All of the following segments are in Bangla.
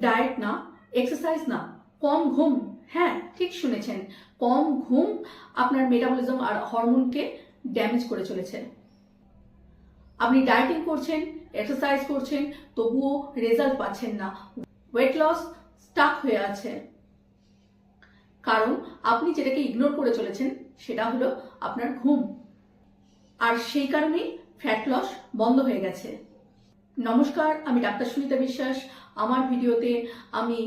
ডায়েট না, এক্সারসাইজ না, কম ঘুম। হ্যাঁ, ঠিক শুনেছেন, কম ঘুম আপনার মেটাবলিজম আর হরমোনকে ড্যামেজ করে চলেছে। আপনি ডায়েটিং করছেন, এক্সারসাইজ করছেন, তবুও রেজাল্ট পাচ্ছেন না, ওয়েট লস স্টাক হয়ে আছে। কারণ আপনি যেটাকে ইগনোর করে চলেছেন সেটা হলো আপনার ঘুম, আর সেই কারণেই ফ্যাট লস বন্ধ হয়ে গেছে। নমস্কার, আমি ডাক্তার সুনিতা বিশ্বাস। আমার ভিডিওতে আমি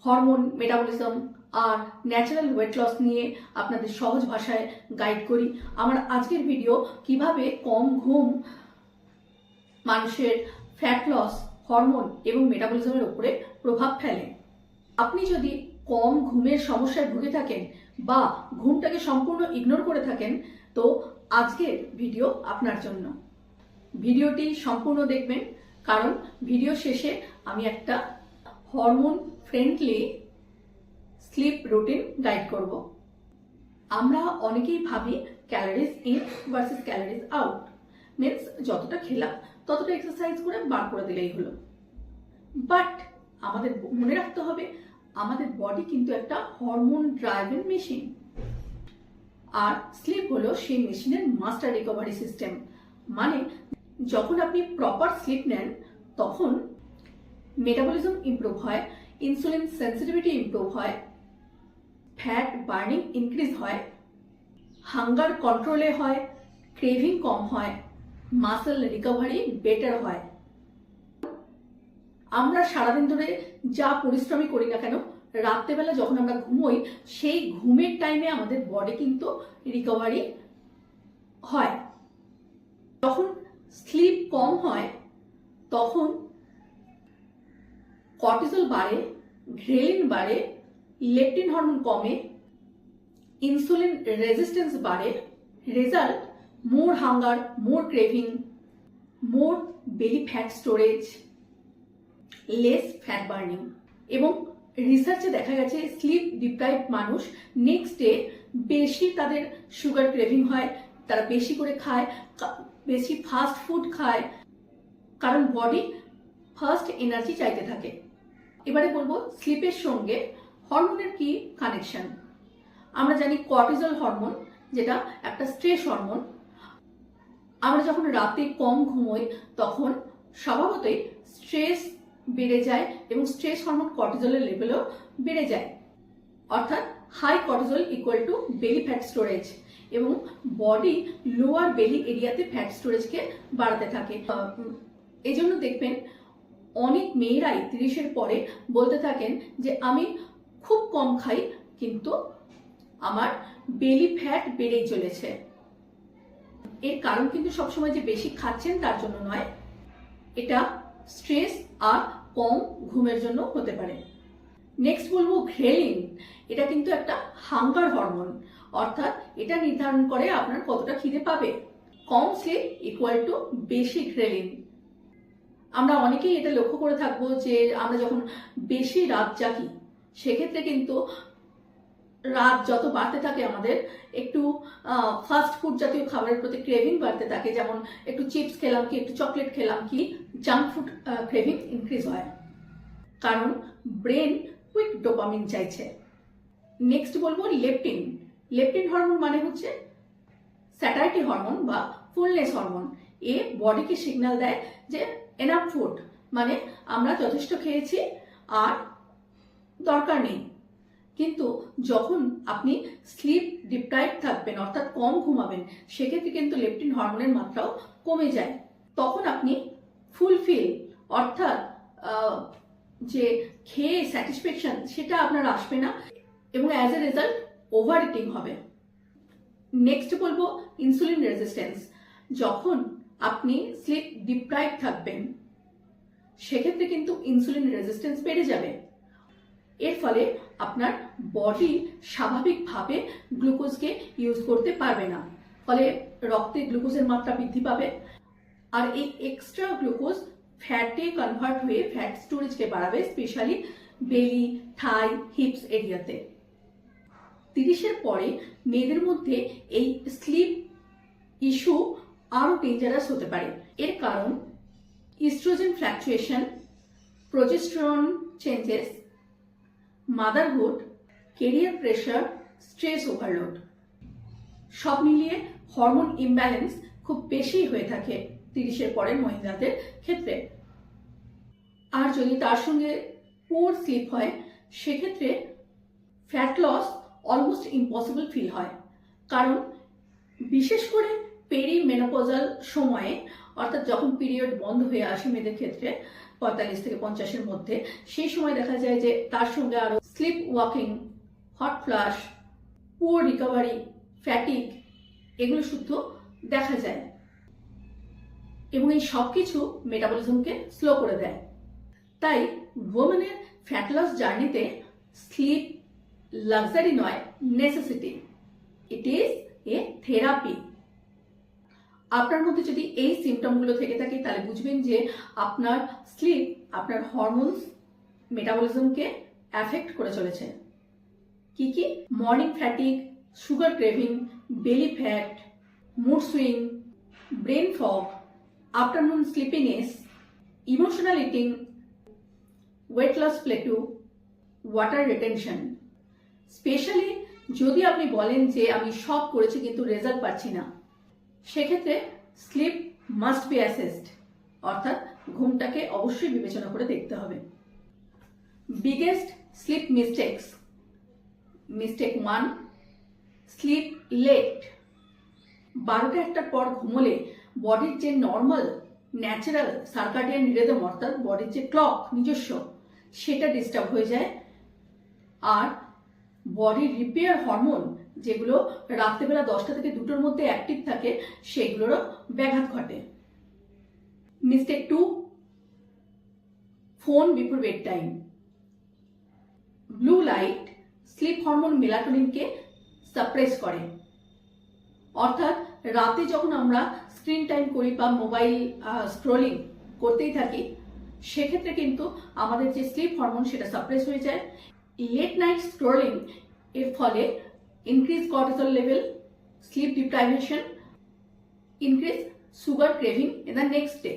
হরমোন, মেটাবলিজম আর ন্যাচারাল ওয়েট লস নিয়ে আপনাদের সহজ ভাষায় গাইড করি। আমার আজকের ভিডিও কিভাবে কম ঘুম মানুষের ফ্যাট লস, হরমোন এবং মেটাবলিজমের উপরে প্রভাব ফেলে। আপনি যদি কম ঘুমের সমস্যায় ভুগে থাকেন বা ঘুমটাকে সম্পূর্ণ ইগনোর করে থাকেন, তো আজকের ভিডিও আপনার জন্য। ভিডিওটি সম্পূর্ণ দেখবেন, কারণ ভিডিও শেষে আমি একটা hormone friendly sleep routine guide করব। আমরা অনেকেই ভাবি calories in versus calories out, means যতটা খেলাম ততটা এক্সারসাইজ করে বার করে দিলেই হলো। বাট আমাদের মনে রাখতে হবে, আমাদের বডি কিন্তু একটা হরমোন ড্রাইভেন মেশিন, আর স্লিপ হলো সেই মেশিনের মাস্টার রিকভারি সিস্টেম। মানে যখন আপনি প্রপার স্লিপ নেন তখন মেটাবলিজম ইমপ্রুভ হয়, ইনসুলিন সেন্সিটিভিটি ইমপ্রুভ হয়, ফ্যাট বার্নিং ইনক্রিজ হয়, হাঙ্গার কন্ট্রোলে হয়, ক্রেভিং কম হয়, মাসেল রিকভারি বেটার হয়। আমরা সারাদিন ধরে যা পরিশ্রমই করি না কেন, রাত্রেবেলা যখন আমরা ঘুমোই, সেই ঘুমের টাইমে আমাদের বডি কিন্তু রিকভারি হয়। যখন স্লিপ কম হয় তখন কর্টিসল বাড়ে, ঘ্রেলিন বাড়ে, লেপটিন হরমোন কমে, ইনসুলিন রেজিস্ট্যান্স বাড়ে। Result more hunger, more craving, more belly fat storage, less fat burning. এবং রিসার্চে দেখা গেছে স্লিপ ডিপ্রাইভড মানুষ নেক্সট ডে বেশি তাদের সুগার ক্রেভিং হয়, তারা বেশি করে খায়, বেশি ফাস্ট ফুড খায়, কারণ বডি ফার্স্ট এনার্জি চাইতে থাকে। এবারে বলবো স্লিপের সঙ্গে হরমোনের কি কানেকশন। আমরা জানি কর্টিসল হরমোন যেটা একটা স্ট্রেস হরমোন। আমরা যখন রাতে কম ঘুমোই তখন স্বভাবতই স্ট্রেস বেড়ে যায় এবং স্ট্রেস হরমোন কর্টিসলের লেভেলও বেড়ে যায়। অর্থাৎ high cortisol equal to belly fat storage, এবং বডি লোয়ার বেলি এরিয়াতে ফ্যাট স্টোরেজকে বাড়াতে থাকে। এই জন্য দেখবেন অনেক মেয়েরাই 30-এর পরে বলতে থাকেন যে আমি খুব কম খাই কিন্তু আমার বেলি ফ্যাট বেড়েই চলেছে। এর কারণ কিন্তু সবসময় যে বেশি খাচ্ছেন তার জন্য নয়, এটা স্ট্রেস আর কম ঘুমের জন্য হতে পারে। নেক্সট বলবো ঘ্রেলিন। এটা কিন্তু একটা হাঙ্গার হরমোন, অর্থাৎ এটা নির্ধারণ করে আপনার কতটা খিদে পাবে। কম স্লিপ ইকুয়াল টু বেশি ঘ্রেলিন। আমরা অনেকেই এটা লক্ষ্য করে থাকবো যে আমরা যখন বেশি রাত জাগি সেক্ষেত্রে কিন্তু রাত যত বাড়তে থাকে আমাদের একটু ফাস্ট ফুড জাতীয় খাবারের প্রতি ক্রেভিং বাড়তে থাকে। যেমন একটু চিপস খেলাম কি, একটু চকলেট খেলাম কি, জাঙ্ক ফুড ক্রেভিং ইনক্রিজ হয়, কারণ ব্রেন কুইক ডোপামিন চাইছে। নেক্সট বলবো লেপটিন। লেপটিন হরমোন মানে হচ্ছে স্যাটাইটি হরমোন বা ফুলনেস হরমোন। এ বডিকে সিগন্যাল দেয় যে এনাফ ফুড, মানে আমরা যথেষ্ট খেয়েছি আর দরকার নেই। কিন্তু যখন আপনি স্লিপ ডিপ্রাইভ থাকবেন, অর্থাৎ কম ঘুমাবেন, সেক্ষেত্রে কিন্তু লেপটিন হরমোনের মাত্রাও কমে যায়। তখন আপনি ফুলফিল, অর্থাৎ যে খেয়ে স্যাটিসফ্যাকশন সেটা আপনার আসবে না, এবং as a result over eating হবে। নেক্সট বলবো ইনসুলিন রেজিস্ট্যান্স। যখন আপনি স্লিপ ডিপ্রাইভ থাকবেন সেক্ষেত্রে কিন্তু ইনসুলিন রেজিস্ট্যান্স বেড়ে যাবে। এর ফলে আপনার বডি স্বাভাবিকভাবে গ্লুকোজকে ইউজ করতে পারবে না, ফলে রক্তে গ্লুকোজের মাত্রা বৃদ্ধি পাবে, আর এই এক্সট্রা গ্লুকোজ ফ্যাটে কনভার্ট হয়ে ফ্যাট স্টোরেজকে বাড়াবে, স্পেশালি বেলি, থাই, হিপস এরিয়াতে। 30-এর পরে মেয়েদের মধ্যে এই স্লিপ ইস্যু আরো ডেঞ্জারাস হতে পারে। এর কারণ estrogen fluctuation, progesterone changes, motherhood, career pressure, stress overload, সব মিলিয়ে হরমোন ইমব্যালেন্স খুব বেশি হয়ে থাকে 30-এর পরের মহিলাদের ক্ষেত্রে। আর যদি তার সঙ্গে পুয়ার স্লিপ হয়, সেক্ষেত্রে fat loss almost impossible feel হয়। কারণ বিশেষ করে পেরিমেনোপজাল সময়ে, অর্থাৎ যখন পিরিয়ড বন্ধ হয়ে আসে মেয়েদের ক্ষেত্রে 45 থেকে 50-এর মধ্যে, সেই সময় দেখা যায় যে তার সঙ্গে আরও sleep waking, hot flush, poor recovery, fatigue, এগুলো শুদ্ধ দেখা যায় এবং এই সব কিছু মেটাবলিজমকে স্লো করে দেয়। তাই ওমেনের ফ্যাট লস জার্নিতে স্লিপ লাক্সারি নয়, necessity. It is a therapy. আপনার মধ্যে যদি এই সিমটমগুলো থেকে থাকে তাহলে বুঝবেন যে আপনার স্লিপ আপনার হরমোনস মেটাবলিজমকে অ্যাফেক্ট করে চলেছে। কি কি? Morning fatigue, sugar craving, belly fat, mood swing, brain fog, afternoon sleepiness, emotional eating, weight loss plateau, water retention. Specially যদি আপনি বলেন যে আমি সব করেছি কিন্তু রেজাল্ট পাচ্ছি না, সেক্ষেত্রে স্লিপ মাস্ট বি অ্যাসেসড, অর্থাৎ ঘুমটাকে অবশ্যই বিবেচনা করে দেখতে হবে। Biggest sleep mistakes. Mistake 1, sleep late. 12টা-1টার পর ঘুমোলে বডির যে নর্মাল ন্যাচারাল সার্কাডিয়ান রিদম, অর্থাৎ বডির যে ক্লক নিজস্ব, সেটা ডিস্টার্ব হয়ে যায়। আর বডির রিপেয়ার হরমোন যেগুলো রাত্রেবেলা 10টা থেকে 2টোর মধ্যে অ্যাক্টিভ থাকে, সেগুলোরও ব্যাঘাত ঘটে। Mistake 2, phone before bed time. Blue light sleep hormone মেলাটোনিনকে সাপ্রেস করে, অর্থাৎ রাতে যখন আমরা স্ক্রিন টাইম করি বা মোবাইল স্ক্রোলিং করতেই থাকি, সেক্ষেত্রে কিন্তু আমাদের যে স্লিপ হরমোন সেটা সাপ্রেস হয়ে যায়। লেট নাইট স্ক্রোলিং এর ফলে increase cortisol level, sleep deprivation, increase sugar craving in the next day.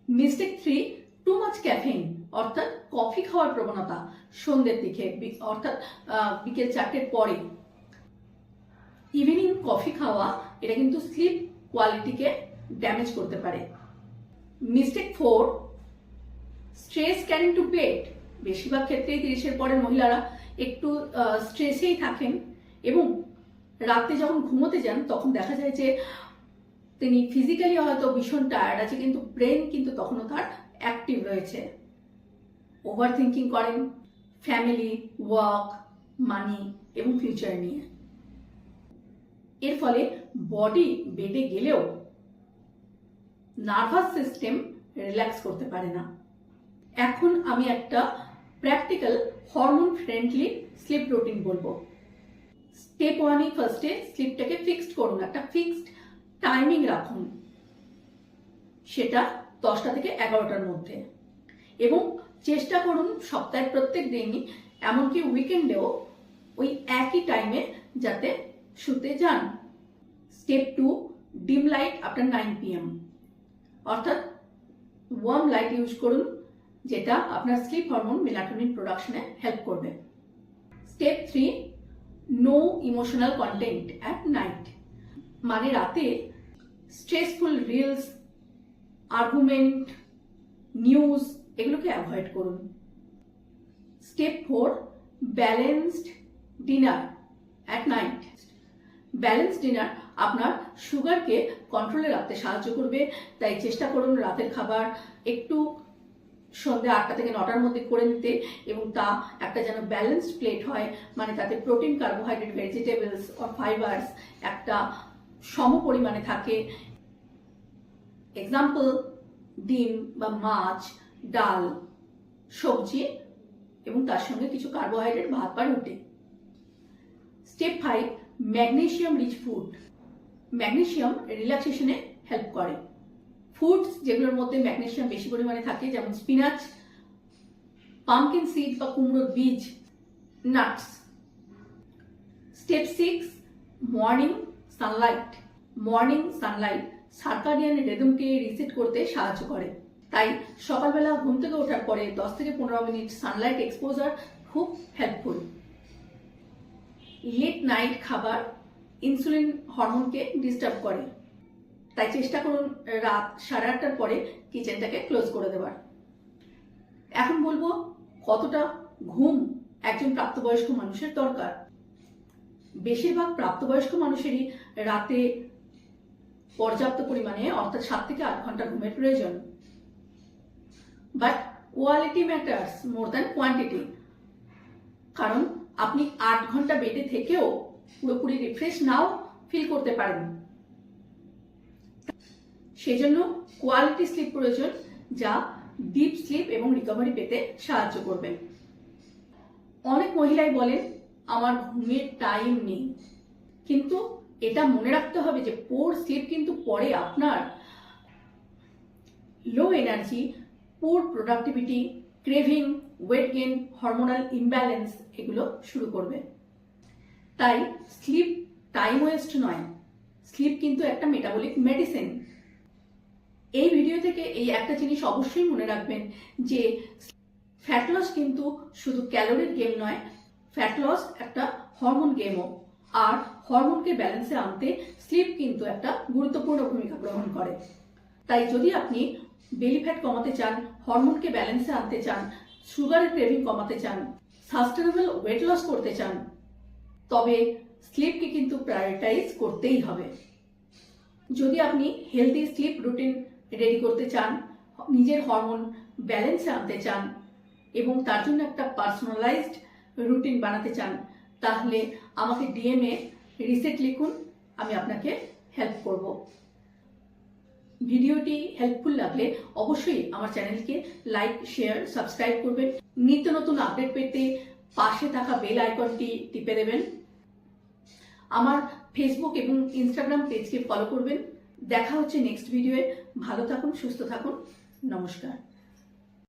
Mistake 3, too much caffeine, অর্থাৎ কফি খাওয়ার প্রবণতা সন্ধ্যের দিকে, অর্থাৎ বিকেল 4টের পরে। ইভিনিং কফি খাওয়া এটা কিন্তু স্লিপ কোয়ালিটিকে ড্যামেজ করতে পারে। Mistake 4, stress carrying to bed. বেশিরভাগ ক্ষেত্রেই 30-এর পরের মহিলারা একটু স্ট্রেসেই থাকেন এবং রাতে যখন ঘুমোতে যান তখন দেখা যায় যে তিনি ফিজিক্যালি হয়তো ভীষণ টায়ার্ড আছে, কিন্তু ব্রেন কিন্তু তখনও তার অ্যাক্টিভ রয়েছে। ওভার থিঙ্কিং করেন ফ্যামিলি, ওয়ার্ক, মানি এবং ফিউচার নিয়ে। এর ফলে বডি বেডে গেলেও নার্ভাস সিস্টেম রিল্যাক্স করতে পারে না। এখন আমি একটা practical hormone friendly sleep routine বলবো। স্টেপ 1-ই ফার্স্টে স্লিপটাকে ফিক্সড করুন, একটা ফিক্সড টাইমিং রাখুন, সেটা 10টা থেকে 11টার মধ্যে, এবং চেষ্টা করুন সপ্তাহের প্রত্যেক দিনই, এমনকি উইকেন্ডেও ওই একই টাইমে যাতে শুতে যান। Step 2, dim light after 9 PM, অর্থাৎ ওয়ার্ম লাইট ইউজ করুন, যেটা আপনার স্লিপ হরমোন মেলাটোনিন প্রোডাকশনে হেল্প করবে। Step 3, no emotional content at night, মানে রাতে স্ট্রেসফুল রিলস, আর্গুমেন্ট, নিউজ এগুলোকে অ্যাভয়েড করুন। Step 4, balanced dinner at night. Balanced dinner আপনার সুগারকে কন্ট্রোলে রাখতে সাহায্য করবে, তাই চেষ্টা করুন রাতের খাবার একটু সন্ধ্যে 8টা থেকে 9টার মধ্যে করে নিতে, এবং তা একটা যেন ব্যালেন্সড প্লেট হয়, মানে তাতে প্রোটিন, কার্বোহাইড্রেট, ভেজিটেবলস আর ফাইবার্স একটা সম পরিমাণে থাকে। এক্সাম্পল, ডিম বা মাছ, ডাল, সবজি এবং তার সঙ্গে কিছু কার্বোহাইড্রেট, ভাত বা রুটি। Step 5, magnesium rich food. Magnesium রিল্যাক্সেশনে হেল্প করে। ফুডস যেগুলোর মধ্যে ম্যাগনেসিয়াম বেশি পরিমাণে থাকে, যেমন স্পিনাচ, পামকিন সিড বা কুমড়োর বীজ, nuts. Step 6, morning sunlight. Morning sunlight circadian রিদমকে রিসেট করতে সাহায্য করে, তাই সকালবেলা ঘুম থেকে ওঠার পরে 10 থেকে 15 মিনিট সানলাইট এক্সপোজার খুব হেল্পফুল। লেট নাইট খাবার ইনসুলিন হরমোনকে ডিস্টার্ব করে, তাই চেষ্টা করুন রাত 8:30টার পরে কিচেনটাকে ক্লোজ করে দেওয়ার। এখন বলবো কতটা ঘুম একজন প্রাপ্তবয়স্ক মানুষের দরকার। বেশিরভাগ প্রাপ্তবয়স্ক মানুষেরই রাতে পর্যাপ্ত পরিমাণে অর্থাৎ 7 থেকে 8 ঘন্টা ঘুমের প্রয়োজন। But quality matters more than quantity, কারণ আপনি 8 ঘন্টা বেডে থেকেও পুরোপুরি রিফ্রেশ নাও ফিল করতে পারেন। সেজন্য কোয়ালিটি স্লিপ প্রয়োজন, যা ডিপ স্লিপ এবং রিকভারি পেতে সাহায্য করবে। অনেক মহিলাই বলেন আমার ঘুমের টাইম নেই, কিন্তু এটা মনে রাখতে হবে যে পোর স্লিপ কিন্তু পরে আপনার low energy, poor productivity, craving, weight gain, hormonal imbalance এগুলো শুরু করবে। তাই স্লিপ টাইম ওয়েস্ট নয়, স্লিপ কিন্তু একটা মেটাবলিক মেডিসিন। এই ভিডিও থেকে এই একটা জিনিস অবশ্যই মনে রাখবেন যে ফ্যাট লস কিন্তু শুধু ক্যালোরির গেম নয়, ফ্যাট লস একটা হরমোন গেমও। আর হরমোনকে ব্যালেন্সে আনতে স্লিপ কিন্তু একটা গুরুত্বপূর্ণ ভূমিকা গ্রহণ করে। তাই যদি আপনি বেলি ফ্যাট কমাতে চান, হরমোনকে ব্যালেন্সে আনতে চান, সুগারের ক্রেভিং কমাতে চান, সাস্টেনেবল ওয়েট লস করতে চান, তবে স্লিপকে কিন্তু প্রায়োরিটাইজ করতেই হবে। যদি আপনি হেলদি স্লিপ রুটিন রেডি করতে চান, নিজের হরমোন ব্যালেন্সে আনতে চান এবং তার জন্য একটা পার্সোনালাইজড রুটিন বানাতে চান, তাহলে আমাকে ডিএমএ রিসেট লিখুন, আমি আপনাকে হেল্প করব। ভিডিওটি হেল্পফুল লাগলে অবশ্যই আমার চ্যানেলকে লাইক, শেয়ার, সাবস্ক্রাইব করবেন। নিত্য নতুন আপডেট পেতে পাশে থাকা বেল আইকনটি টিপে দেবেন। আমার ফেসবুক এবং ইনস্টাগ্রাম পেজকে ফলো করবেন। দেখা হচ্ছে নেক্সট ভিডিওয়ে। ভালো থাকুন, সুস্থ থাকুন, নমস্কার।